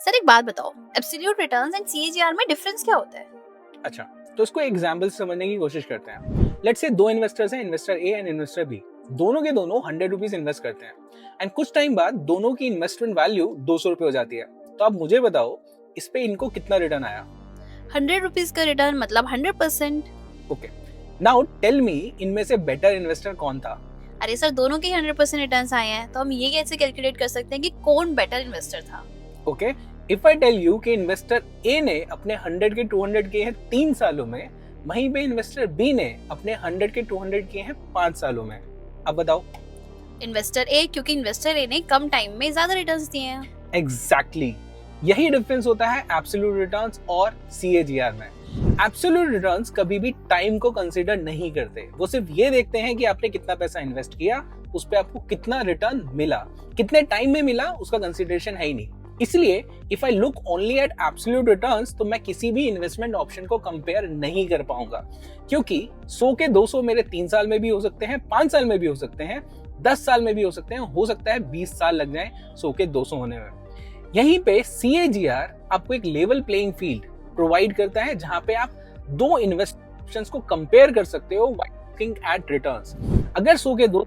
Sir एक बात बताओ, एब्सोल्यूट रिटर्न्स एंड सीएजीआर में डिफरेंस क्या होता है? अच्छा, तो इसको एग्जाम्पल से समझने की कोशिश करते हैं। लेट्स से दो इन्वेस्टर्स हैं, investor A and investor B. दोनों के दोनों 100 रुपीज इन्वेस्ट करते हैं एंड कुछ टाइम बाद दोनों की इन्वेस्टमेंट वैल्यू 200 रुपये हो जाती है। तो आप मुझे बताओ इस पे इनको कितना रिटर्न आया? 100 रुपीज का रिटर्न मतलब 100%। ओके, नाउ टेल मी इनमें से बेटर इन्वेस्टर कौन था? अरे सर, दोनों के 100% रिटर्न्स आए हैं, तो हम ये कैसे कैलकुलेट कर सकते हैं कि कौन बेटर इन्वेस्टर था? Okay, if I tell you कि इन्वेस्टर ए ने अपने 100 के 200 किए हैं 3 सालों में, वहीं पे इन्वेस्टर बी ने अपने 100 के 200 किए हैं 5 सालों में, अब बताओ। इन्वेस्टर ए, क्योंकि इन्वेस्टर ए ने कम टाइम में ज्यादा रिटर्न्स दिए हैं। एग्जैक्टली, यही डिफरेंस होता है एब्सोल्यूट रिटर्न्स और सीएजीआर में। एब्सोल्यूट रिटर्न्स कभी भी टाइम को कंसीडर नहीं करते, वो सिर्फ ये देखते हैं कि आपने कितना पैसा इन्वेस्ट किया, उस पे आपको कितना रिटर्न मिला, कितने टाइम में मिला उसका कंसीडरेशन है ही नहीं। इसलिए if I look only at absolute returns तो मैं किसी भी इन्वेस्टमेंट ऑप्शन को कंपेयर नहीं कर पाऊंगा, क्योंकि 100 के 200 मेरे 3 साल में भी हो सकते हैं, 5 साल में भी हो सकते हैं, 10 साल में भी हो सकते हैं, हो सकता है 20 साल लग जाए 100 के 200 होने में। यहीं पे सीएजीआर आपको एक लेवल प्लेइंग फील्ड प्रोवाइड करता है, जहां पे आप दो इन्वेस्टमेंट्स को कंपेयर कर सकते हो व्हाइल लुकिंग एट रिटर्न्स। अगर 100 के 2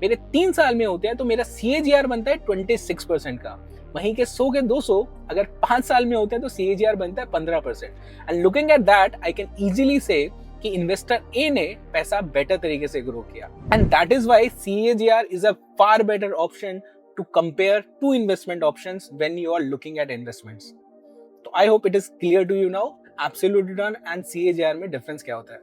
मेरे 3 साल में होते हैं तो मेरा सीएजीआर बनता है 26% का, वहीं के 100 के 200 अगर 5 साल में होते हैं तो सीएजीआर बनता है 15%। And looking at that I can easily से कि इन्वेस्टर ए ने पैसा बेटर तरीके से ग्रो किया, and that is why CAGR is a far better option to compare two investment options when you are looking at investments. So I hope it is clear to you now absolute return and CAGR में difference क्या होता है।